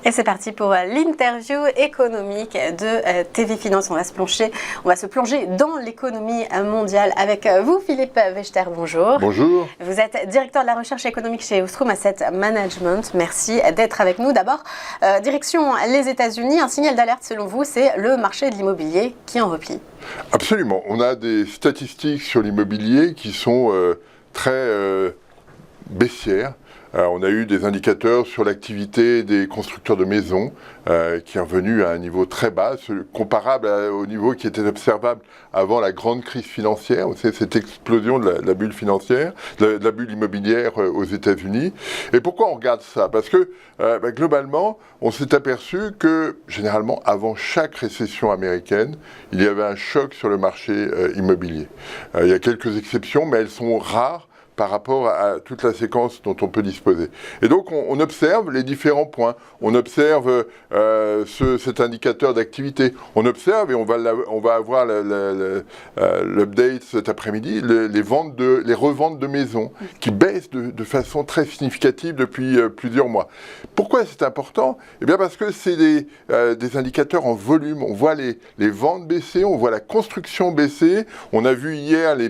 Et c'est parti pour l'interview économique de TV Finance. On va se plonger dans l'économie mondiale avec vous, Philippe Wechter. Bonjour. Bonjour. Vous êtes directeur de la recherche économique chez Ostrom Asset Management. Merci d'être avec nous. D'abord, direction les États-Unis. Un signal d'alerte selon vous, c'est le marché de l'immobilier qui en replie. Absolument. On a des statistiques sur l'immobilier qui sont très baissières. On a eu des indicateurs sur l'activité des constructeurs de maisons qui est revenu à un niveau très bas, comparable au niveau qui était observable avant la grande crise financière. Vous savez, cette explosion de la bulle financière, de la bulle immobilière aux États-Unis. Et pourquoi on regarde ça? Parce que globalement, on s'est aperçu que généralement, avant chaque récession américaine, il y avait un choc sur le marché immobilier. Il y a quelques exceptions, mais elles sont rares par rapport à toute la séquence dont on peut disposer. Et donc, on observe les différents points. On observe cet indicateur d'activité. On observe, et on va avoir l'update cet après-midi, les reventes de maisons qui baissent de façon très significative depuis plusieurs mois. Pourquoi c'est important? Eh bien, parce que c'est des indicateurs en volume. On voit les ventes baisser, on voit la construction baisser. On a vu hier les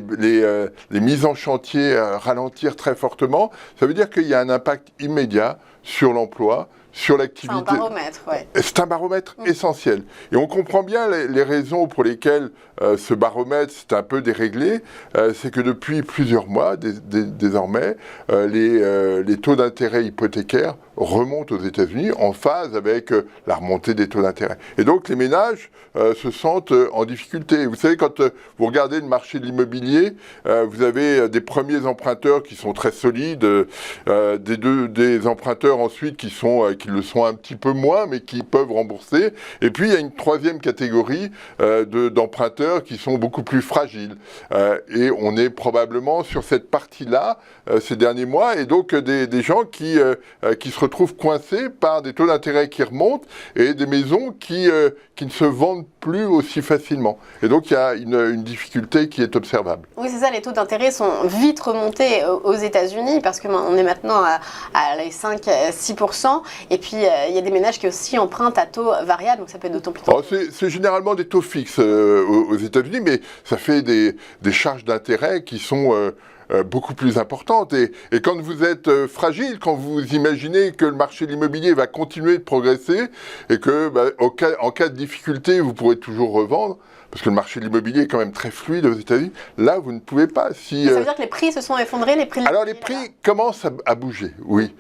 mises en chantier ralentir très fortement. Ça veut dire qu'il y a un impact immédiat sur l'emploi, sur l'activité. C'est un baromètre, oui. C'est un baromètre essentiel. Et on comprend bien les raisons pour lesquelles ce baromètre s'est un peu déréglé. C'est que depuis plusieurs mois, désormais, les taux d'intérêt hypothécaires remontent aux États-Unis en phase avec la remontée des taux d'intérêt. Et donc les ménages se sentent en difficulté. Vous savez, quand vous regardez le marché de l'immobilier, vous avez des premiers emprunteurs qui sont très solides, des emprunteurs ensuite qui le sont un petit peu moins, mais qui peuvent rembourser. Et puis il y a une troisième catégorie d'emprunteurs qui sont beaucoup plus fragiles. Et on est probablement sur cette partie-là ces derniers mois, et donc des gens qui se retrouvent coincés par des taux d'intérêt qui remontent et des maisons qui ne se vendent plus aussi facilement. Et donc il y a une difficulté qui est observable. Oui, c'est ça, les taux d'intérêt sont vite remontés aux États-Unis parce qu'on est maintenant à les 5-6%. Et puis il y a des ménages qui aussi empruntent à taux variable, donc ça peut être d'autant plus tôt. C'est généralement des taux fixes aux États-Unis, mais ça fait des charges d'intérêt qui sont beaucoup plus importante. Et quand vous êtes fragile, quand vous imaginez que le marché de l'immobilier va continuer de progresser et que en cas de difficulté, vous pourrez toujours revendre, parce que le marché de l'immobilier est quand même très fluide aux États-Unis, là, vous ne pouvez pas. Ça veut dire que les prix se sont effondrés, les prix de Alors, les prix commencent à bouger, oui.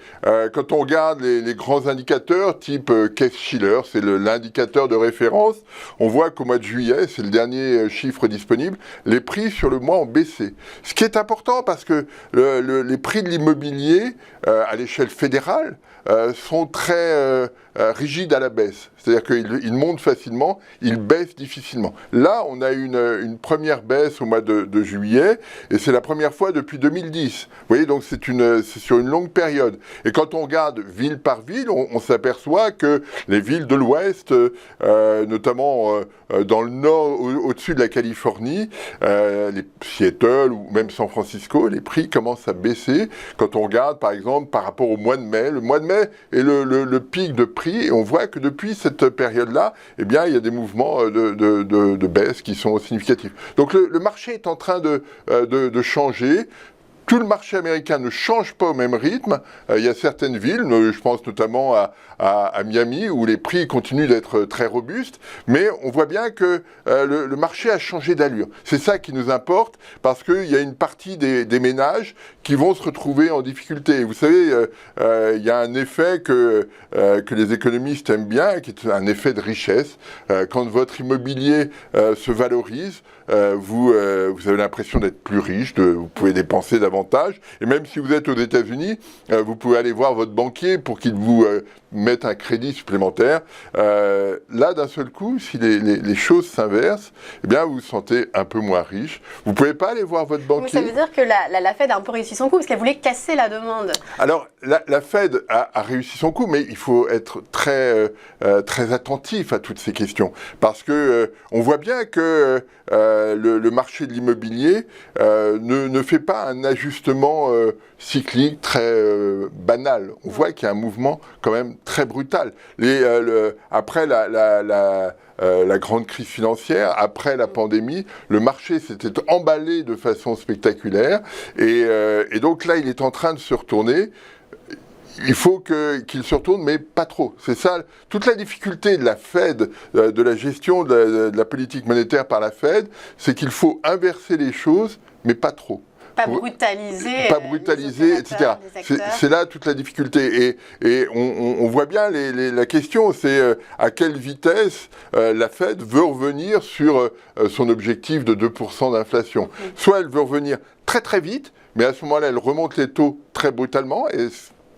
Quand on regarde les grands indicateurs, type Case-Shiller, c'est l'indicateur de référence, on voit qu'au mois de juillet, c'est le dernier chiffre disponible, les prix sur le mois ont baissé. Ce qui est important, parce que les prix de l'immobilier, à l'échelle fédérale, sont très rigides à la baisse. C'est-à-dire qu'ils montent facilement, ils baissent difficilement. Là, on a une première baisse au mois de juillet, et c'est la première fois depuis 2010. Vous voyez, donc c'est sur une longue période. Et quand on regarde ville par ville, on s'aperçoit que les villes de l'Ouest, notamment dans le nord, au-dessus de la Californie, les Seattle ou même San Francisco, les prix commencent à baisser. Quand on regarde, par exemple, par rapport au mois de mai, le mois de mai est le pic de prix, et on voit que depuis cette période-là, eh bien, il y a des mouvements de baisse qui sont significatifs. Donc le marché est en train de changer. Tout le marché américain ne change pas au même rythme. Il y a certaines villes, je pense notamment à Miami, où les prix continuent d'être très robustes, mais on voit bien que le marché a changé d'allure. C'est ça qui nous importe, parce qu'il y a une partie des ménages qui vont se retrouver en difficulté. Vous savez, il y a un effet que les économistes aiment bien, qui est un effet de richesse. Quand votre immobilier se valorise, vous avez l'impression d'être plus riche, vous pouvez dépenser davantage. Et même si vous êtes aux États-Unis, vous pouvez aller voir votre banquier pour qu'il vous mette un crédit supplémentaire. Là, d'un seul coup, si les choses s'inversent, eh bien, vous vous sentez un peu moins riche. Vous ne pouvez pas aller voir votre banquier. Mais ça veut dire que la Fed a un peu réussi son coup, parce qu'elle voulait casser la demande. Alors, la Fed a réussi son coup, mais il faut être très attentif à toutes ces questions. Parce que on voit bien que le marché de l'immobilier ne fait pas un ajustement d'ajustement cyclique très banal. On voit qu'il y a un mouvement quand même très brutal. Après la grande crise financière, après la pandémie, le marché s'était emballé de façon spectaculaire et donc là, il est en train de se retourner. Il faut qu'il se retourne, mais pas trop. C'est ça, toute la difficulté de la Fed, de la gestion de la politique monétaire par la Fed, c'est qu'il faut inverser les choses, mais pas trop. Pas brutaliser, etc. C'est là toute la difficulté. Et on voit bien la question, c'est à quelle vitesse la Fed veut revenir sur son objectif de 2% d'inflation. Soit elle veut revenir très très vite, mais à ce moment-là, elle remonte les taux très brutalement, et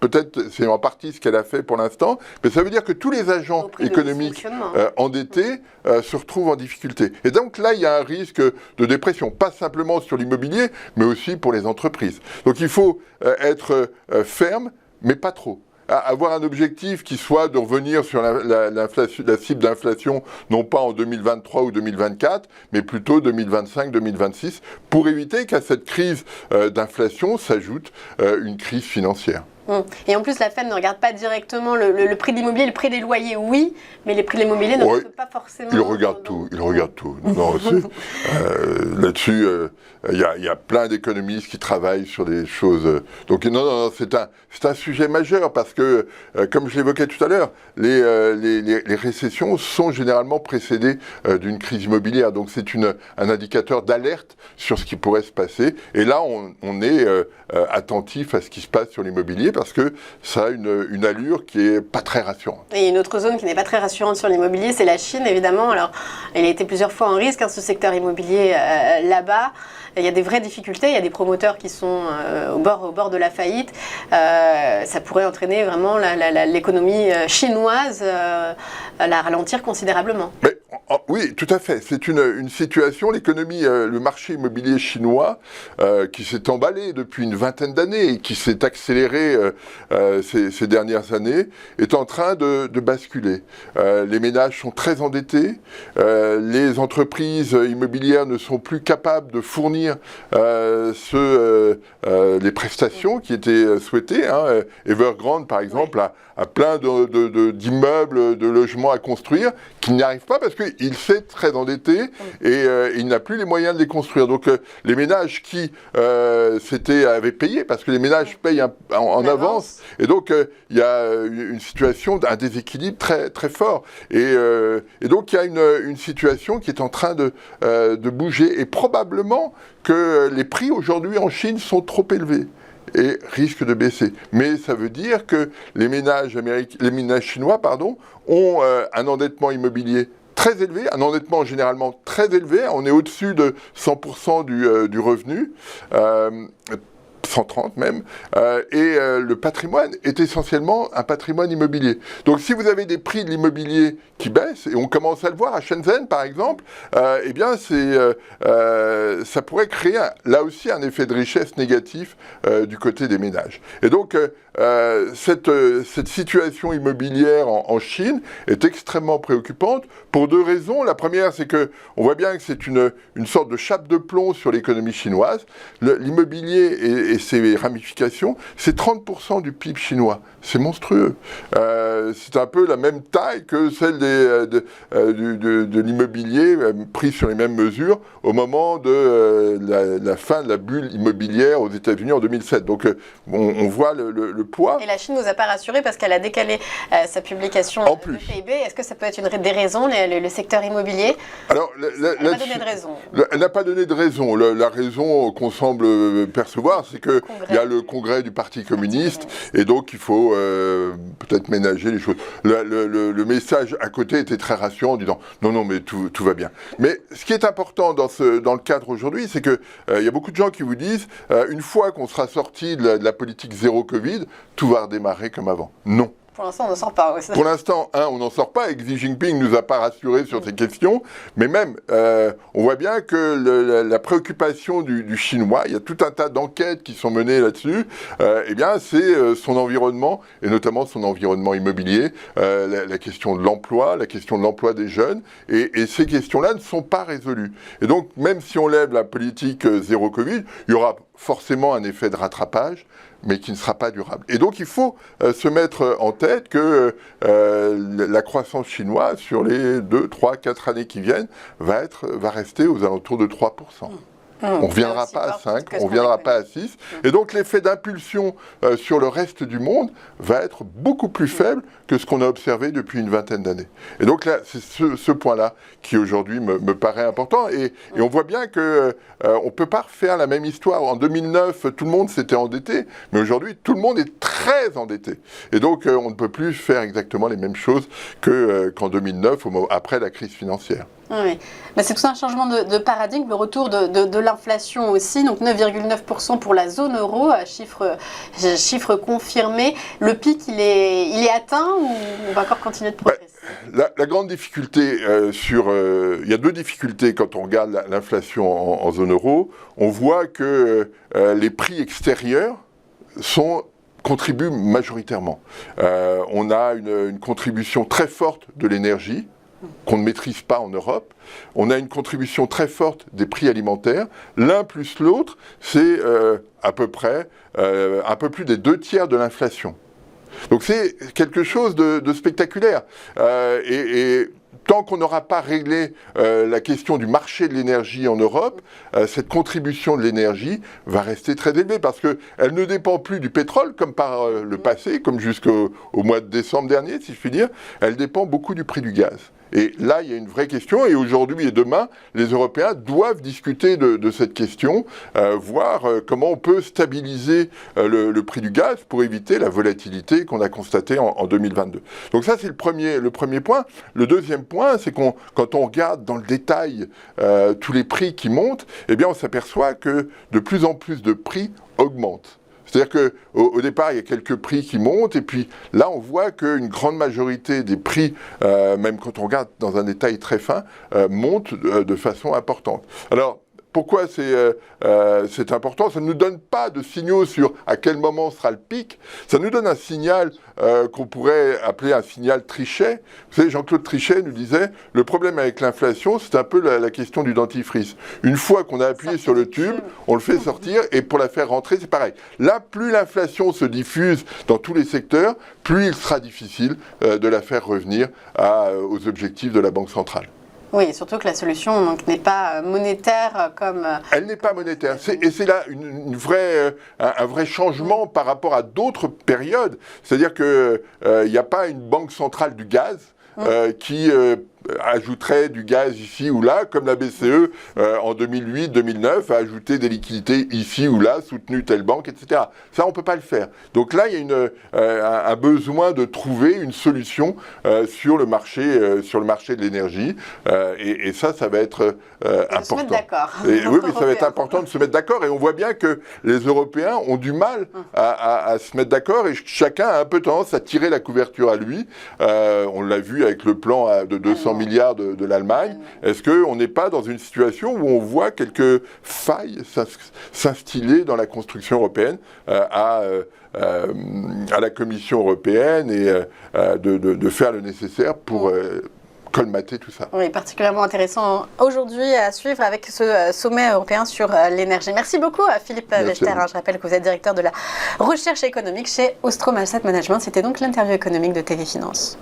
peut-être c'est en partie ce qu'elle a fait pour l'instant, mais ça veut dire que tous les agents économiques endettés se retrouvent en difficulté. Et donc là, il y a un risque de dépression, pas simplement sur l'immobilier, mais aussi pour les entreprises. Donc il faut être ferme, mais pas trop. Avoir un objectif qui soit de revenir sur la cible d'inflation, non pas en 2023 ou 2024, mais plutôt 2025-2026, pour éviter qu'à cette crise d'inflation s'ajoute une crise financière. Et en plus, la Fed ne regarde pas directement le prix de l'immobilier, le prix des loyers, oui, mais les prix de l'immobilier ne regardent pas forcément. Il regarde tout. Non, là-dessus, il y a plein d'économistes qui travaillent sur des choses. Donc non, c'est un sujet majeur parce que, comme je l'évoquais tout à l'heure, les récessions sont généralement précédées d'une crise immobilière. Donc c'est un indicateur d'alerte sur ce qui pourrait se passer. Et là, on est attentif à ce qui se passe sur l'immobilier parce que ça a une allure qui est pas très rassurante. Et une autre zone qui n'est pas très rassurante sur l'immobilier, c'est la Chine, évidemment. Alors, elle a été plusieurs fois en risque, ce secteur immobilier là-bas. Il y a des vraies difficultés, il y a des promoteurs qui sont au bord de la faillite. Ça pourrait entraîner vraiment l'économie chinoise à la ralentir considérablement. Mais, oui, tout à fait. C'est une situation, l'économie, le marché immobilier chinois, qui s'est emballé depuis une vingtaine d'années et qui s'est accéléré ces dernières années, est en train de basculer. Les ménages sont très endettés, les entreprises immobilières ne sont plus capables de fournir les prestations qui étaient souhaitées. Evergrande, par exemple, a plein d'immeubles, de logements à construire qui n'y arrivent pas parce qu'il s'est très endetté et il n'a plus les moyens de les construire. Donc les ménages qui avaient payé, parce que les ménages payent en avance, et donc il y a une situation d'un déséquilibre très, très fort. Et donc il y a une situation qui est en train de bouger, et probablement que les prix aujourd'hui en Chine sont trop élevés et risquent de baisser. Mais ça veut dire que les ménages chinois ont un endettement immobilier très élevé, un endettement généralement très élevé. On est au-dessus de 100% du revenu. 130 même, et le patrimoine est essentiellement un patrimoine immobilier. Donc si vous avez des prix de l'immobilier qui baissent, et on commence à le voir à Shenzhen par exemple, eh bien ça pourrait créer là aussi un effet de richesse négatif du côté des ménages. Et donc cette situation immobilière en Chine est extrêmement préoccupante pour deux raisons. La première, c'est que on voit bien que c'est une sorte de chape de plomb sur l'économie chinoise. L'immobilier et ses ramifications, c'est 30% du PIB chinois. C'est monstrueux. C'est un peu la même taille que celle de l'immobilier pris sur les mêmes mesures au moment de la fin de la bulle immobilière aux États-Unis en 2007. Donc on voit le poids. Et la Chine ne nous a pas rassurés parce qu'elle a décalé sa publication de PIB. Est-ce que ça peut être une des raisons, le secteur immobilier? Alors, elle n'a pas donné de raison. Elle n'a pas donné de raison. La raison qu'on semble percevoir, c'est qu'il y a le congrès du Parti communiste, et donc il faut peut-être ménager les choses. Le message à côté était très rassurant en disant non, mais tout va bien. Mais ce qui est important dans le cadre aujourd'hui, c'est qu'il y a beaucoup de gens qui vous disent une fois qu'on sera sorti de la politique zéro Covid, tout va redémarrer comme avant. Non. Pour l'instant, on n'en sort pas. Pour l'instant, on n'en sort pas et Xi Jinping ne nous a pas rassurés sur ces questions. Mais même, on voit bien que la préoccupation du Chinois, il y a tout un tas d'enquêtes qui sont menées là-dessus, eh bien, c'est son environnement, et notamment son environnement immobilier, la question de l'emploi, la question de l'emploi des jeunes, et ces questions-là ne sont pas résolues. Et donc, même si on lève la politique zéro Covid, il y aura forcément un effet de rattrapage, mais qui ne sera pas durable. Et donc il faut se mettre en tête que la croissance chinoise sur les 2, 3, 4 années qui viennent va rester aux alentours de 3%. On ne reviendra pas à 5, on ne reviendra pas à 6. Et donc l'effet d'impulsion sur le reste du monde va être beaucoup plus faible que ce qu'on a observé depuis une vingtaine d'années. Et donc là, c'est ce point-là qui aujourd'hui me paraît important. Et on voit bien qu'on ne peut pas refaire la même histoire. En 2009, tout le monde s'était endetté, mais aujourd'hui, tout le monde est très endetté. Et donc, on ne peut plus faire exactement les mêmes choses qu'en 2009, après la crise financière. Oui, mais c'est tout un changement de paradigme, le retour de l'inflation aussi, donc 9,9% pour la zone euro, chiffre confirmé. Le pic, il est atteint ou on va encore continuer de progresser? La grande difficulté il y a deux difficultés quand on regarde l'inflation en zone euro. On voit que les prix extérieurs contribuent majoritairement. On a une contribution très forte de l'énergie, qu'on ne maîtrise pas en Europe. On a une contribution très forte des prix alimentaires. L'un plus l'autre, c'est à peu près un peu plus des 2/3 de l'inflation. Donc c'est quelque chose de spectaculaire. Et tant qu'on n'aura pas réglé la question du marché de l'énergie en Europe, cette contribution de l'énergie va rester très élevée parce qu'elle ne dépend plus du pétrole comme par le passé, comme jusqu'au mois de décembre dernier, si je puis dire. Elle dépend beaucoup du prix du gaz. Et là, il y a une vraie question, et aujourd'hui et demain, les Européens doivent discuter de cette question, voir comment on peut stabiliser le prix du gaz pour éviter la volatilité qu'on a constatée en 2022. Donc ça, c'est le premier point. Le deuxième point, c'est quand on regarde dans le détail tous les prix qui montent, eh bien, on s'aperçoit que de plus en plus de prix augmentent. C'est-à-dire qu'au départ, il y a quelques prix qui montent, et puis là, on voit qu'une grande majorité des prix, même quand on regarde dans un détail très fin, montent de façon importante. Alors, pourquoi c'est important? Ça ne nous donne pas de signaux sur à quel moment sera le pic. Ça nous donne un signal qu'on pourrait appeler un signal Trichet. Vous savez, Jean-Claude Trichet nous disait, le problème avec l'inflation, c'est un peu la question du dentifrice. Une fois qu'on a appuyé sur le tube, on le fait sortir, et pour la faire rentrer, c'est pareil. Là, plus l'inflation se diffuse dans tous les secteurs, plus il sera difficile de la faire revenir aux objectifs de la Banque centrale. Oui, surtout que la solution n'est pas monétaire comme... Elle n'est pas monétaire. Et c'est là un vrai changement par rapport à d'autres périodes. C'est-à-dire qu'il n'y a pas une banque centrale du gaz qui ajouterait du gaz ici ou là, comme la BCE en 2008-2009 a ajouté des liquidités ici ou là, soutenu telle banque, etc. Ça, on ne peut pas le faire. Donc là, il y a un besoin de trouver une solution sur le marché de l'énergie. Et ça va être important. Se mettre d'accord. Oui, mais ça va être important de se mettre d'accord. Et on voit bien que les Européens ont du mal à se mettre d'accord, et chacun a un peu tendance à tirer la couverture à lui. On l'a vu avec le plan de 200 milliards de l'Allemagne. Est-ce qu'on n'est pas dans une situation où on voit quelques failles s'instiller dans la construction européenne à la Commission européenne, et de faire le nécessaire pour colmater tout ça. Oui, particulièrement intéressant aujourd'hui à suivre avec ce sommet européen sur l'énergie. Merci beaucoup à Philippe Wechter. Je rappelle que vous êtes directeur de la recherche économique chez Ostrom Asset Management. C'était donc l'interview économique de TV Finance.